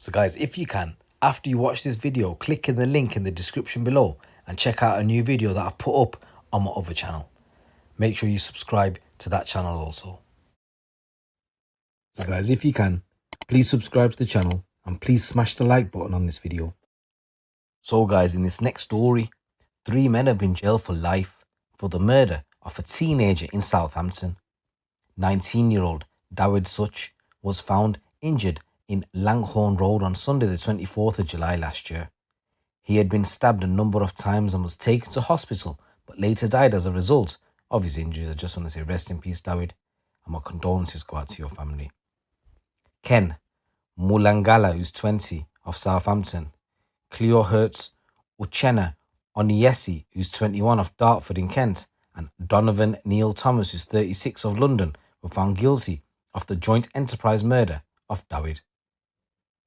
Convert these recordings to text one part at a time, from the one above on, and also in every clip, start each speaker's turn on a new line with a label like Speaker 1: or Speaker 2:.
Speaker 1: So guys, if you can, after you watch this video, click in the link in the description below and check out a new video that I've put up on my other channel. Make sure you subscribe to that channel also. So guys, if you can, please subscribe to the channel and please smash the like button on this video. So guys, in this next story, 3 men have been jailed for life for the murder of a teenager in Southampton. 19-year-old Dawid Such was found injured in Langhorn Road on Sunday the 24th of July last year. He had been stabbed a number of times and was taken to hospital, but later died as a result of his injuries. I just want to say rest in peace, Dawid, and my condolences go out to your family. Ken Mulangala, who's 20, of Southampton. Cleohurtz, Uchenna, Onyeasi, who's 21, of Dartford in Kent, and Donovan Neil Thomas, who's 36, of London, were found guilty of the joint enterprise murder of Dawid.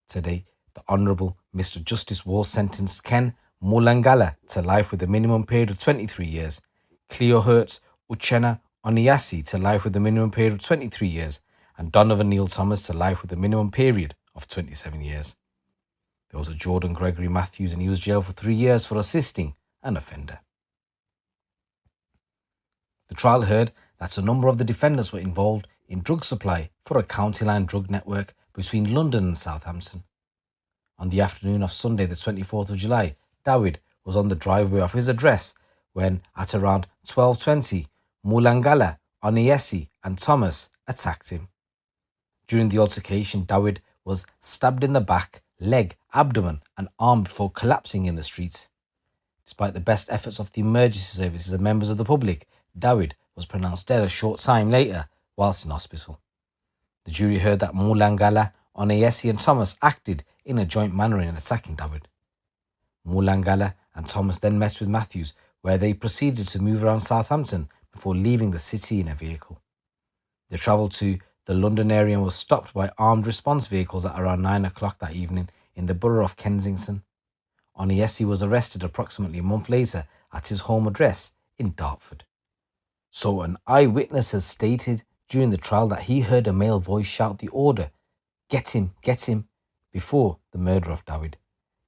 Speaker 1: Today, the Honourable Mr. Justice Wall sentenced Ken Mulangala to life with a minimum period of 23 years, Cleohurtz, Uchenna, Onyeasi to life with a minimum period of 23 years, and Donovan Neil Thomas to life with a minimum period of 27 years. There was a Jordan Gregory Matthews, and he was jailed for 3 years for assisting an offender. The trial heard that a number of the defendants were involved in drug supply for a county line drug network between London and Southampton. On the afternoon of Sunday the 24th of July, Dawid was on the driveway of his address when, at around 12:20, Mulangala, Onyeasi and Thomas attacked him. During the altercation, Dawid was stabbed in the back, leg, abdomen and arm before collapsing in the street. Despite the best efforts of the emergency services and members of the public, Dawid was pronounced dead a short time later whilst in hospital. The jury heard that Mulangala, Onyeasi and Thomas acted in a joint manner in attacking Dawid. Mulangala and Thomas then met with Matthews, where they proceeded to move around Southampton before leaving the city in a vehicle. They travelled to the London area and was stopped by armed response vehicles at around 9 o'clock that evening in the borough of Kensington. Onyeasi was arrested approximately a month later at his home address in Dartford. So an eyewitness has stated during the trial that he heard a male voice shout the order, get him, before the murder of Dawid.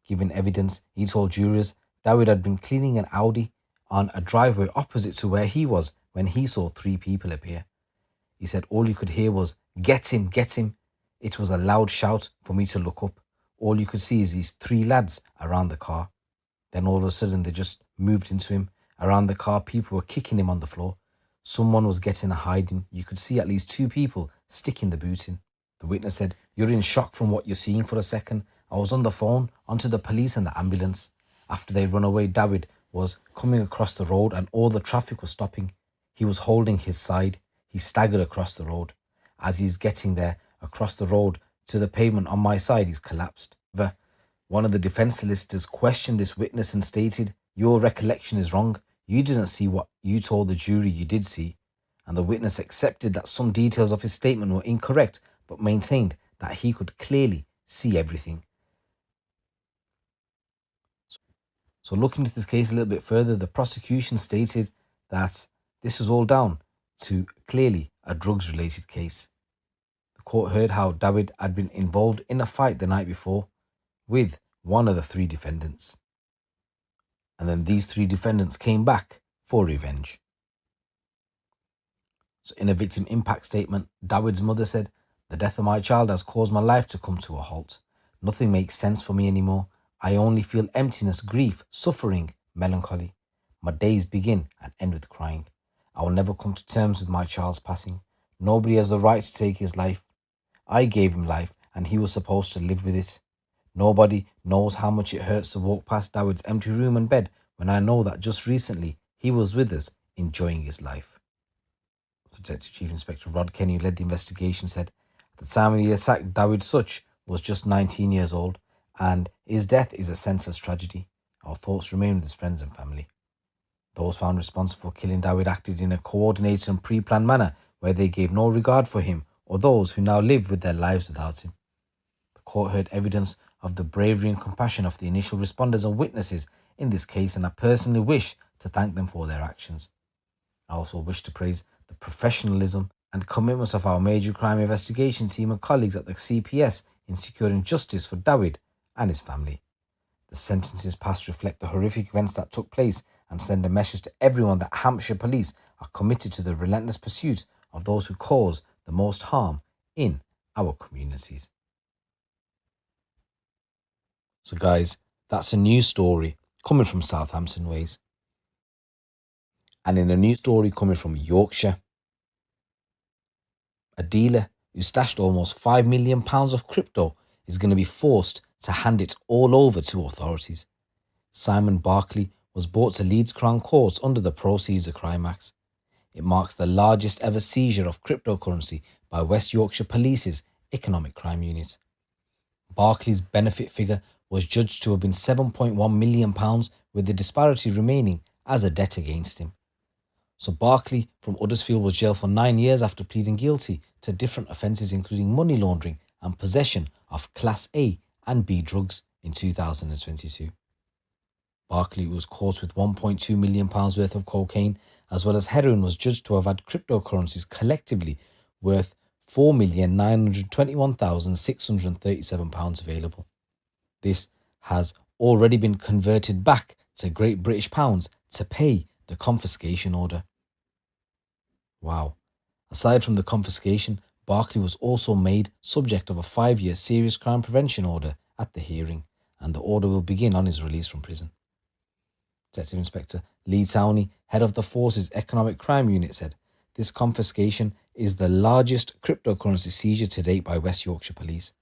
Speaker 1: Given evidence, he told jurors Dawid had been cleaning an Audi on a driveway opposite to where he was when he saw 3 people appear. He said all you could hear was, get him. It was a loud shout for me to look up. All you could see is these 3 lads around the car. Then all of a sudden they just moved into him. Around the car, people were kicking him on the floor. Someone was getting a hiding. You could see at least 2 people sticking the boot in. The witness said, you're in shock from what you're seeing for a second. I was on the phone onto the police and the ambulance. After they run away, Dawid was coming across the road and all the traffic was stopping. He was holding his side. He staggered across the road. As he's getting there, across the road to the pavement on my side, he's collapsed. One of the defence solicitors questioned this witness and stated, your recollection is wrong. You didn't see what you told the jury you did see. And the witness accepted that some details of his statement were incorrect, but maintained that he could clearly see everything. So looking into this case a little bit further, the prosecution stated that this was all down to clearly a drugs-related case. The court heard how Dawid had been involved in a fight the night before with one of the 3 defendants. And then these 3 defendants came back for revenge. So in a victim impact statement, Dawid's mother said, the death of my child has caused my life to come to a halt. Nothing makes sense for me anymore. I only feel emptiness, grief, suffering, melancholy. My days begin and end with crying. I will never come to terms with my child's passing. Nobody has the right to take his life. I gave him life and he was supposed to live with it. Nobody knows how much it hurts to walk past Dawid's empty room and bed when I know that just recently he was with us enjoying his life. Detective Chief Inspector Rod Kenny, who led the investigation, said, at the time of the attack, Dawid Such was just 19 years old and his death is a senseless tragedy. Our thoughts remain with his friends and family. Those found responsible for killing Dawid acted in a coordinated and pre-planned manner where they gave no regard for him or those who now live with their lives without him. The court heard evidence of the bravery and compassion of the initial responders and witnesses in this case, and I personally wish to thank them for their actions. I also wish to praise the professionalism and commitment of our major crime investigation team and colleagues at the CPS in securing justice for Dawid and his family. The sentences passed reflect the horrific events that took place and send a message to everyone that Hampshire police are committed to the relentless pursuit of those who cause the most harm in our communities. So guys, that's a news story coming from Southampton ways. And in a news story coming from Yorkshire, a dealer who stashed almost £5 million of crypto is going to be forced to hand it all over to authorities. Simon Barkley was brought to Leeds Crown Courts under the Proceeds of Crime Act. It marks the largest ever seizure of cryptocurrency by West Yorkshire Police's Economic Crime Unit. Barkley's benefit figure was judged to have been £7.1 million, with the disparity remaining as a debt against him. So Barkley from Uddersfield was jailed for 9 years after pleading guilty to different offences including money laundering and possession of Class A and B drugs in 2022. Barkley was caught with £1.2 million worth of cocaine as well as heroin, was judged to have had cryptocurrencies collectively worth £4,921,637 available. This has already been converted back to Great British pounds to pay the confiscation order. Wow. Aside from the confiscation, Barkley was also made subject of a 5-year serious crime prevention order at the hearing, and the order will begin on his release from prison. Detective Inspector Lee Towney, head of the Force's Economic Crime Unit, said, "This confiscation is the largest cryptocurrency seizure to date by West Yorkshire Police.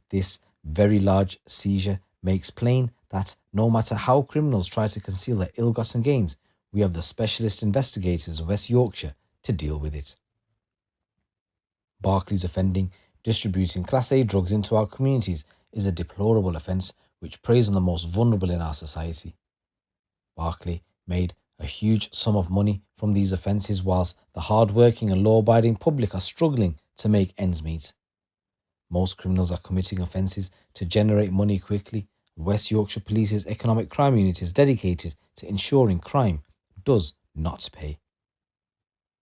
Speaker 1: This very large seizure makes plain that no matter how criminals try to conceal their ill-gotten gains, we have the specialist investigators in West Yorkshire to deal with it." Barkley's offending, distributing Class A drugs into our communities, is a deplorable offence which preys on the most vulnerable in our society. Barkley made a huge sum of money from these offences whilst the hard-working and law-abiding public are struggling to make ends meet. Most criminals are committing offences to generate money quickly. West Yorkshire Police's Economic Crime Unit is dedicated to ensuring crime does not pay.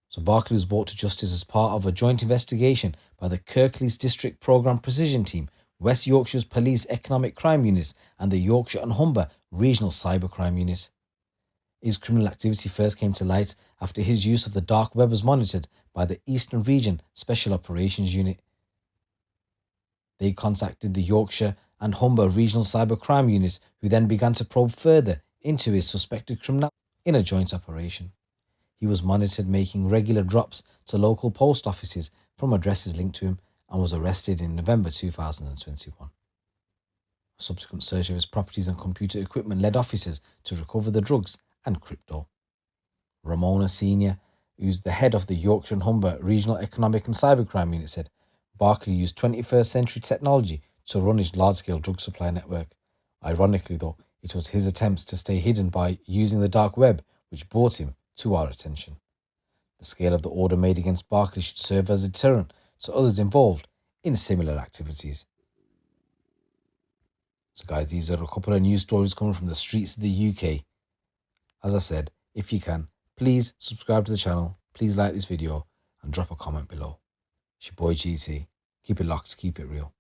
Speaker 1: So Barkley was brought to justice as part of a joint investigation by the Kirklees District Programme Precision Team, West Yorkshire's Police Economic Crime Unit and the Yorkshire and Humber Regional Cybercrime Unit. His criminal activity first came to light after his use of the dark web was monitored by the Eastern Region Special Operations Unit. They contacted the Yorkshire and Humber Regional Cybercrime Units, who then began to probe further into his suspected criminality in a joint operation. He was monitored making regular drops to local post offices from addresses linked to him and was arrested in November 2021. A subsequent search of his properties and computer equipment led officers to recover the drugs and crypto. Ramona Senior, who's the head of the Yorkshire and Humber Regional Economic and Cybercrime Unit, said Barkley used 21st century technology to run his large-scale drug supply network. Ironically, though, it was his attempts to stay hidden by using the dark web which brought him to our attention. The scale of the order made against Barkley should serve as a deterrent to others involved in similar activities. So guys, these are a couple of news stories coming from the streets of the UK. As I said, if you can, please subscribe to the channel, please like this video and drop a comment below. It's your boy GT. Keep it locked, keep it real.